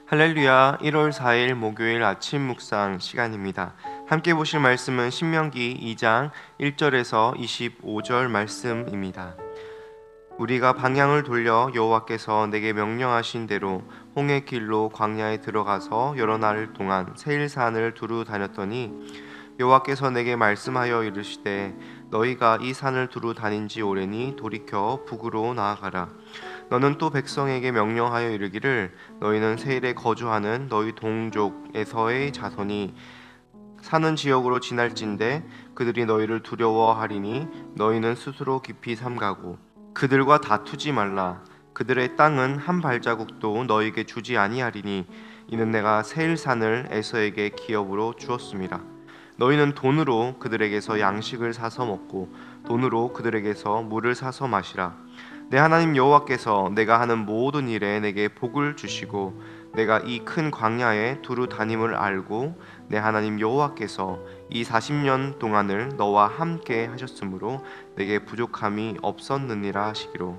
할렐루야. 1월 4일 목요일 아침 묵상 시간입니다. 함께 보실 말씀은 신명기 2장 1절에서 25절 말씀입니다. 우리가 방향을 돌려 여호와께서 내게 명령하신 대로 홍해 길로 광야에 들어가서 여러 날 동안 세일산을 두루 다녔더니 여호와께서 내게 말씀하여 이르시되 너희가 이 산을 두루 다닌 지 오래니 돌이켜 북으로 나아가라. 너는 또 백성에게 명령하여 이르기를 너희는 세일에 거주하는 너희 동족 에서의 자손이 사는 지역으로 지날진대 그들이 너희를 두려워하리니 너희는 스스로 깊이 삼가고 그들과 다투지 말라. 그들의 땅은 한 발자국도 너희에게 주지 아니하리니 이는 내가 세일산을 에서에게 기업으로 주었음이라. 너희는 돈으로 그들에게서 양식을 사서 먹고 돈으로 그들에게서 물을 사서 마시라. 내 하나님 여호와께서 내가 하는 모든 일에 내게 복을 주시고 내가 이 큰 광야에 두루 다님을 알고 내 하나님 여호와께서 이 40년 동안을 너와 함께 하셨으므로 내게 부족함이 없었느니라 하시기로.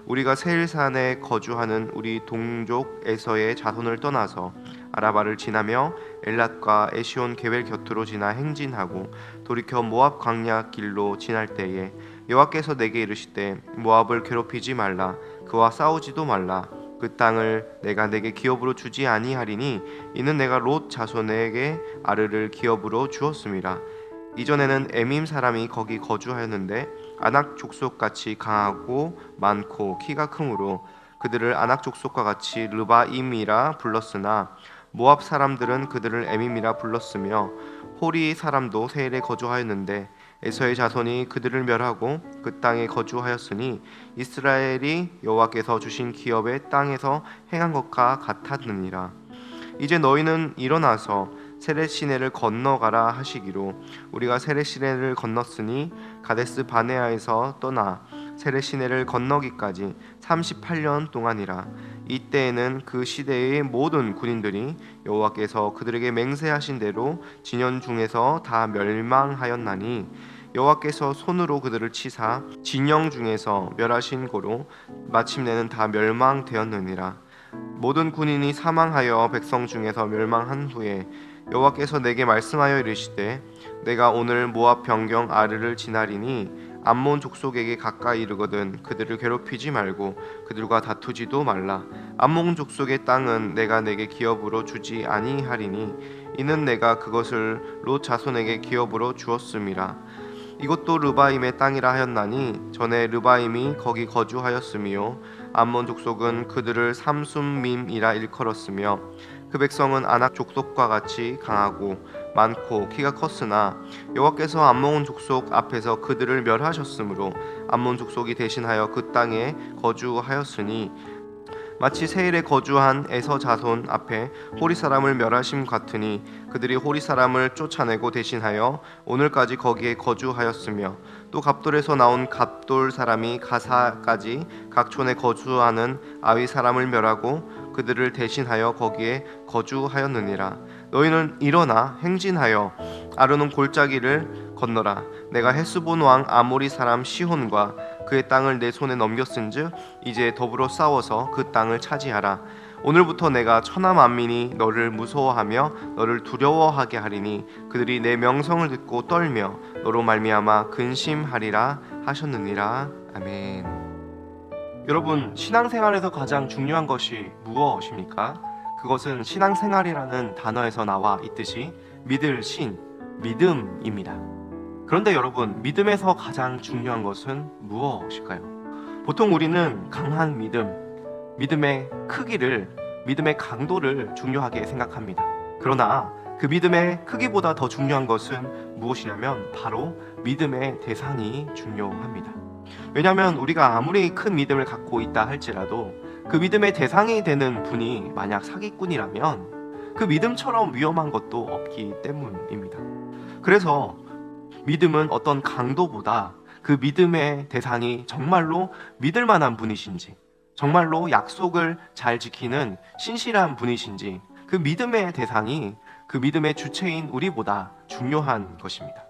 우리가 세일산에 거주하는 우리 동족 에서의 자손을 떠나서 아라바를 지나며 엘랏과 에시온 게벨 곁으로 지나 행진하고 돌이켜 모압 광야 길로 지날 때에 여호와께서 내게 이르시되 모압을 괴롭히지 말라. 그와 싸우지도 말라. 그 땅을 내가 내게 기업으로 주지 아니하리니 이는 내가 롯 자손에게 아르를 기업으로 주었음이라. 이전에는 에밈 사람이 거기 거주하였는데 아낙 족속같이 강하고 많고 키가 크므로 그들을 아낙 족속과 같이 르바임이라 불렀으나 모압 사람들은 그들을 에밈이라 불렀으며 호리 사람도 세일에 거주하였는데 에서의 자손이 그들을 멸하고 그 땅에 거주하였으니 이스라엘이 여호와께서 주신 기업의 땅에서 행한 것과 같았느니라. 이제 너희는 일어나서 세렛 시내를 건너가라 하시기로 우리가 세렛 시내를 건넜으니 가데스 바네아에서 떠나 세렛 시내를 건너기까지 38년 동안이라. 이때에는 그 시대의 모든 군인들이 여호와께서 그들에게 맹세하신 대로 진영 중에서 다 멸망하였나니 여호와께서 손으로 그들을 치사 진영 중에서 멸하신 고로 마침내는 다 멸망되었느니라. 모든 군인이 사망하여 백성 중에서 멸망한 후에 여호와께서 내게 말씀하여 이르시되 내가 오늘 모압 변경 아르를 지나리니 암몬 족속에게 가까이 이르거든 그들을 괴롭히지 말고 그들과 다투지도 말라. 암몬 족속의 땅은 내가 내게 기업으로 주지 아니하리니 이는 내가 그것을 롯 자손에게 기업으로 주었음이라. 이것도 르바임의 땅이라 하였나니 전에 르바임이 거기 거주하였으며 암몬 족속은 그들을 삼순밈이라 일컬었으며 그 백성은 아낙 족속과 같이 강하고 많고 키가 컸으나 여호와께서 암몬 족속 앞에서 그들을 멸하셨으므로 암몬 족속이 대신하여 그 땅에 거주하였으니 마치 세일에 거주한 에서 자손 앞에 호리 사람을 멸하심 같으니 그들이 호리 사람을 쫓아내고 대신하여 오늘까지 거기에 거주하였으며 또 갑돌에서 나온 갑돌 사람이 가사까지 각 촌에 거주하는 아위 사람을 멸하고 그들을 대신하여 거기에 거주하였느니라. 너희는 일어나 행진하여 아르논 골짜기를 건너라. 내가 헤스본 왕 아모리 사람 시혼과 그의 땅을 내 손에 넘겼은즉 이제 더불어 싸워서 그 땅을 차지하라. 오늘부터 내가 천하 만민이 너를 무서워하며 너를 두려워하게 하리니 그들이 내 명성을 듣고 떨며 너로 말미암아 근심하리라 하셨느니라. 아멘. 여러분, 신앙생활에서 가장 중요한 것이 무엇입니까? 그것은 신앙생활이라는 단어에서 나와 있듯이 믿을 신, 믿음입니다. 그런데 여러분, 믿음에서 가장 중요한 것은 무엇일까요? 보통 우리는 강한 믿음, 믿음의 크기를, 믿음의 강도를 중요하게 생각합니다. 그러나 그 믿음의 크기보다 더 중요한 것은 무엇이냐면 바로 믿음의 대상이 중요합니다. 왜냐하면 우리가 아무리 큰 믿음을 갖고 있다 할지라도 그 믿음의 대상이 되는 분이 만약 사기꾼이라면 그 믿음처럼 위험한 것도 없기 때문입니다. 그래서 믿음은 어떤 강도보다 그 믿음의 대상이 정말로 믿을 만한 분이신지, 정말로 약속을 잘 지키는 신실한 분이신지, 그 믿음의 대상이 그 믿음의 주체인 우리보다 중요한 것입니다.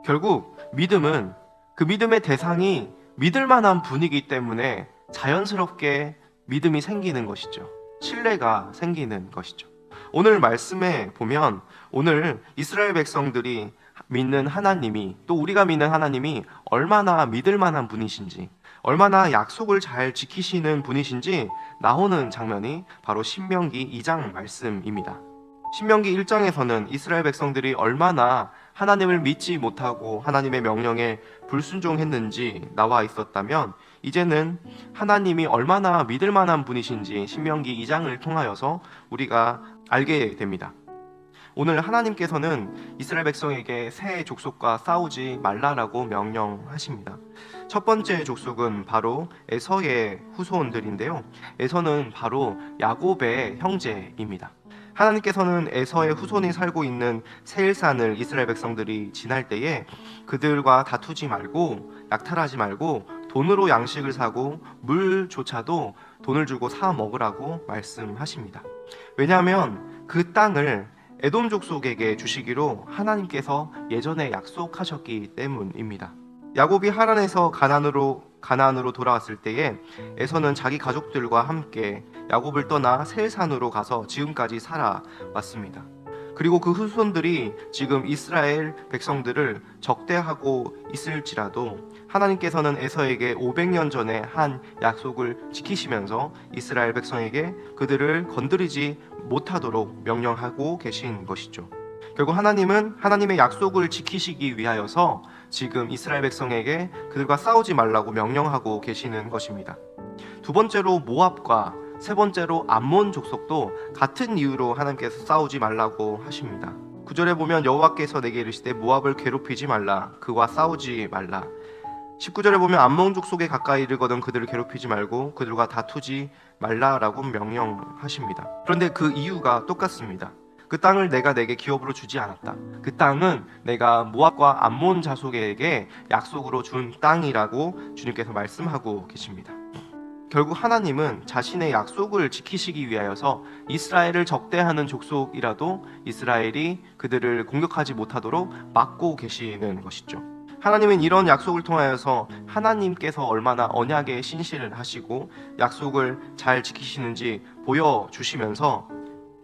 결국 믿음은 그 믿음의 대상이 믿을 만한 분이기 때문에 자연스럽게 믿음이 생기는 것이죠. 신뢰가 생기는 것이죠. 오늘 말씀에 보면 오늘 이스라엘 백성들이 믿는 하나님이, 또 우리가 믿는 하나님이 얼마나 믿을 만한 분이신지, 얼마나 약속을 잘 지키시는 분이신지 나오는 장면이 바로 신명기 2장 말씀입니다. 신명기 1장에서는 이스라엘 백성들이 얼마나 하나님을 믿지 못하고 하나님의 명령에 불순종했는지 나와 있었다면, 이제는 하나님이 얼마나 믿을 만한 분이신지 신명기 2장을 통하여서 우리가 알게 됩니다. 오늘 하나님께서는 이스라엘 백성에게 새 족속과 싸우지 말라라고 명령하십니다. 첫 번째 족속은 바로 에서의 후손들인데요, 에서는 바로 야곱의 형제입니다. 하나님께서는 에서의 후손이 살고 있는 세일산을 이스라엘 백성들이 지날 때에 그들과 다투지 말고 약탈하지 말고 돈으로 양식을 사고 물조차도 돈을 주고 사 먹으라고 말씀하십니다. 왜냐하면 그 땅을 에돔 족속에게 주시기로 하나님께서 예전에 약속하셨기 때문입니다. 야곱이 하란에서 가나안으로 돌아왔을 때에 에서는 자기 가족들과 함께 야곱을 떠나 세일산으로 가서 지금까지 살아왔습니다. 그리고 그 후손들이 지금 이스라엘 백성들을 적대하고 있을지라도 하나님께서는 에서에게 500년 전에 한 약속을 지키시면서 이스라엘 백성에게 그들을 건드리지 못하도록 명령하고 계신 것이죠. 결국 하나님은 하나님의 약속을 지키시기 위하여서 지금 이스라엘 백성에게 그들과 싸우지 말라고 명령하고 계시는 것입니다. 두 번째로 모압과 세 번째로 암몬 족속도 같은 이유로 하나님께서 싸우지 말라고 하십니다. 9절에 보면 여호와께서 내게 이르시되 모압을 괴롭히지 말라, 그와 싸우지 말라. 19절에 보면 암몬 족속에 가까이 이르거든 그들을 괴롭히지 말고 그들과 다투지 말라라고 명령하십니다. 그런데 그 이유가 똑같습니다. 그 땅을 내가 내게 기업으로 주지 않았다. 그 땅은 내가 모압과 암몬 자손에게 약속으로 준 땅이라고 주님께서 말씀하고 계십니다. 결국 하나님은 자신의 약속을 지키시기 위하여서 이스라엘을 적대하는 족속이라도 이스라엘이 그들을 공격하지 못하도록 막고 계시는 것이죠. 하나님은 이런 약속을 통하여서 하나님께서 얼마나 언약에 신실을 하시고 약속을 잘 지키시는지 보여주시면서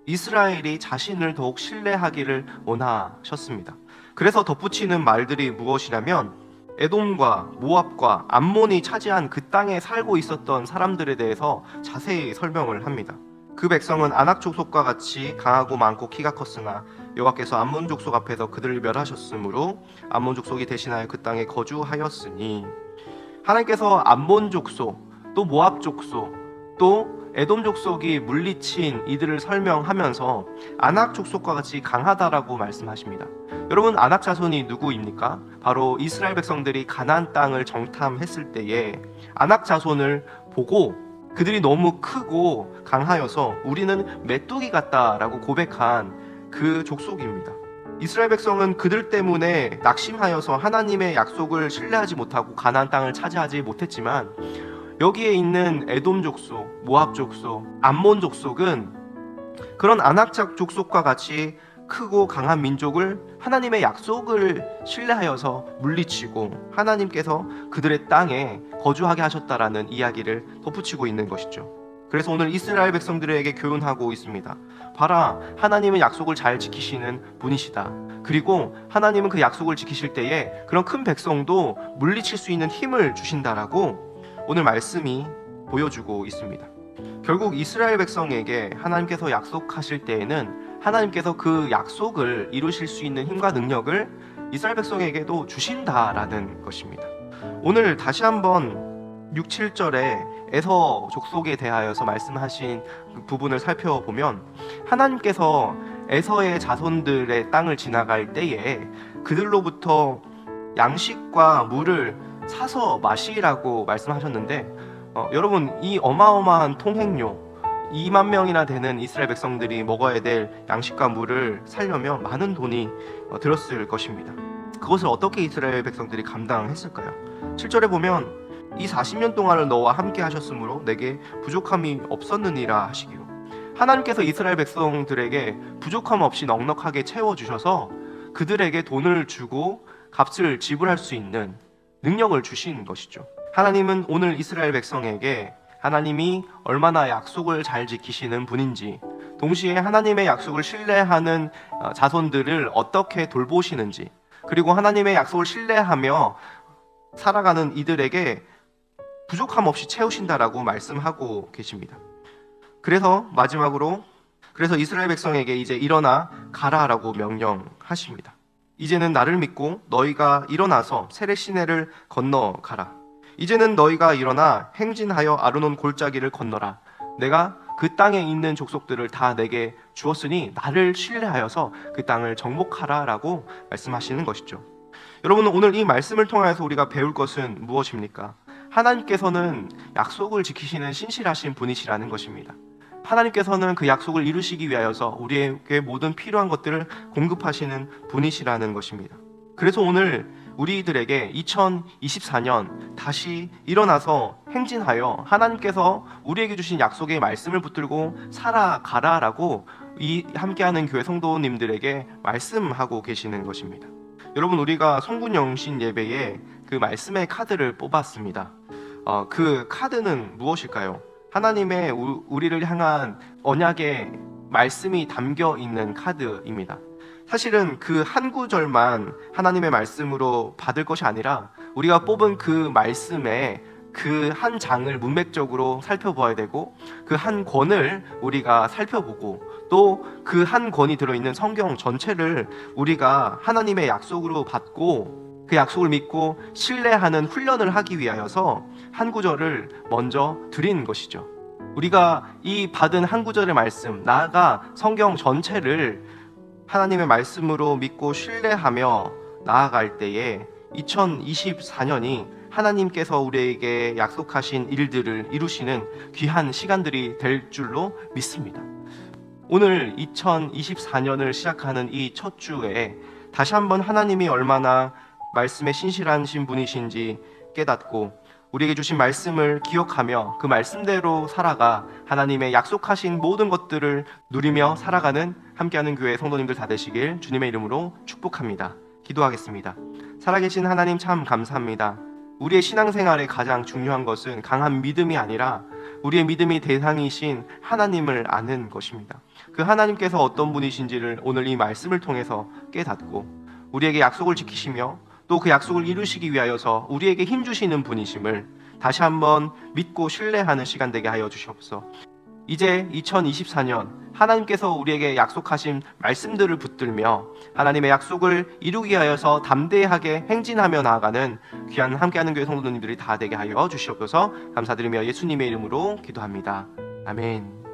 이스라엘이 자신을 더욱 신뢰하기를 원하셨습니다. 그래서 덧붙이는 말들이 무엇이냐면 에돔과 모압과 암몬이 차지한 그 땅에 살고 있었던 사람들에 대해서 자세히 설명을 합니다. 그 백성은 아낙 족속과 같이 강하고 많고 키가 컸으나 여호와께서 암몬 족속 앞에서 그들을 멸하셨으므로 암몬 족속이 대신하여 그 땅에 거주하였으니, 하나님께서 암몬 족속, 또 모압 족속, 또 에돔 족속이 물리친 이들을 설명하면서 아낙 족속과 같이 강하다라고 말씀하십니다. 여러분, 아낙 자손이 누구입니까? 바로 이스라엘 백성들이 가나안 땅을 정탐했을 때에 아낙 자손을 보고 그들이 너무 크고 강하여서 우리는 메뚜기 같다라고 고백한 그 족속입니다. 이스라엘 백성은 그들 때문에 낙심하여서 하나님의 약속을 신뢰하지 못하고 가나안 땅을 차지하지 못했지만, 여기에 있는 에돔 족속, 모압 족속, 암몬 족속은 그런 아낙 족속과 같이 크고 강한 민족을 하나님의 약속을 신뢰하여서 물리치고 하나님께서 그들의 땅에 거주하게 하셨다라는 이야기를 덧붙이고 있는 것이죠. 그래서 오늘 이스라엘 백성들에게 교훈하고 있습니다. 봐라, 하나님은 약속을 잘 지키시는 분이시다. 그리고 하나님은 그 약속을 지키실 때에 그런 큰 백성도 물리칠 수 있는 힘을 주신다라고 오늘 말씀이 보여주고 있습니다. 결국 이스라엘 백성에게 하나님께서 약속하실 때에는 하나님께서 그 약속을 이루실 수 있는 힘과 능력을 이스라엘 백성에게도 주신다라는 것입니다. 오늘 다시 한번 6, 7절에 에서 족속에 대하여서 말씀하신 그 부분을 살펴보면 하나님께서 에서의 자손들의 땅을 지나갈 때에 그들로부터 양식과 물을 사서 마시라고 말씀하셨는데, 여러분, 이 어마어마한 통행료 2만 명이나 되는 이스라엘 백성들이 먹어야 될 양식과 물을 사려면 많은 돈이 들었을 것입니다. 그것을 어떻게 이스라엘 백성들이 감당했을까요? 7절에 보면 이 40년 동안을 너와 함께 하셨으므로 내게 부족함이 없었느니라 하시기로, 하나님께서 이스라엘 백성들에게 부족함 없이 넉넉하게 채워주셔서 그들에게 돈을 주고 값을 지불할 수 있는 능력을 주신 것이죠. 하나님은 오늘 이스라엘 백성에게 하나님이 얼마나 약속을 잘 지키시는 분인지, 동시에 하나님의 약속을 신뢰하는 자손들을 어떻게 돌보시는지, 그리고 하나님의 약속을 신뢰하며 살아가는 이들에게 부족함 없이 채우신다라고 말씀하고 계십니다. 그래서 마지막으로 이스라엘 백성에게 이제 일어나 가라라고 명령하십니다. 이제는 나를 믿고 너희가 일어나서 세례 시내를 건너가라. 이제는 너희가 일어나 행진하여 아르논 골짜기를 건너라. 내가 그 땅에 있는 족속들을 다 내게 주었으니 나를 신뢰하여서 그 땅을 정복하라라고 말씀하시는 것이죠. 여러분, 오늘 이 말씀을 통해서 우리가 배울 것은 무엇입니까? 하나님께서는 약속을 지키시는 신실하신 분이시라는 것입니다. 하나님께서는 그 약속을 이루시기 위하여서 우리에게 모든 필요한 것들을 공급하시는 분이시라는 것입니다. 그래서 오늘 우리들에게 2024년 다시 일어나서 행진하여 하나님께서 우리에게 주신 약속의 말씀을 붙들고 살아가라라고 이 함께하는 교회 성도님들에게 말씀하고 계시는 것입니다. 여러분, 우리가 성군영신 예배에 그 말씀의 카드를 뽑았습니다. 그 카드는 무엇일까요? 하나님의 우리를 향한 언약의 말씀이 담겨 있는 카드입니다. 사실은 그 한 구절만 하나님의 말씀으로 받을 것이 아니라 우리가 뽑은 그 말씀의 그 한 장을 문맥적으로 살펴봐야 되고, 그 한 권을 우리가 살펴보고, 또 그 한 권이 들어있는 성경 전체를 우리가 하나님의 약속으로 받고 그 약속을 믿고 신뢰하는 훈련을 하기 위하여서 한 구절을 먼저 드린 것이죠. 우리가 이 받은 한 구절의 말씀, 나아가 성경 전체를 하나님의 말씀으로 믿고 신뢰하며 나아갈 때에 2024년이 하나님께서 우리에게 약속하신 일들을 이루시는 귀한 시간들이 될 줄로 믿습니다. 오늘 2024년을 시작하는 이 첫 주에 다시 한번 하나님이 얼마나 말씀에 신실하신 분이신지 깨닫고, 우리에게 주신 말씀을 기억하며 그 말씀대로 살아가 하나님의 약속하신 모든 것들을 누리며 살아가는 함께하는 교회 성도님들 다 되시길 주님의 이름으로 축복합니다. 기도하겠습니다. 살아계신 하나님, 참 감사합니다. 우리의 신앙생활에 가장 중요한 것은 강한 믿음이 아니라 우리의 믿음이 대상이신 하나님을 아는 것입니다. 그 하나님께서 어떤 분이신지를 오늘 이 말씀을 통해서 깨닫고, 우리에게 약속을 지키시며 또 그 약속을 이루시기 위하여서 우리에게 힘주시는 분이심을 다시 한번 믿고 신뢰하는 시간 되게 하여 주시옵소서. 이제 2024년 하나님께서 우리에게 약속하신 말씀들을 붙들며 하나님의 약속을 이루기 위하여서 담대하게 행진하며 나아가는 귀한 함께하는 교회 성도님들이 다 되게 하여 주시옵소서. 감사드리며 예수님의 이름으로 기도합니다. 아멘.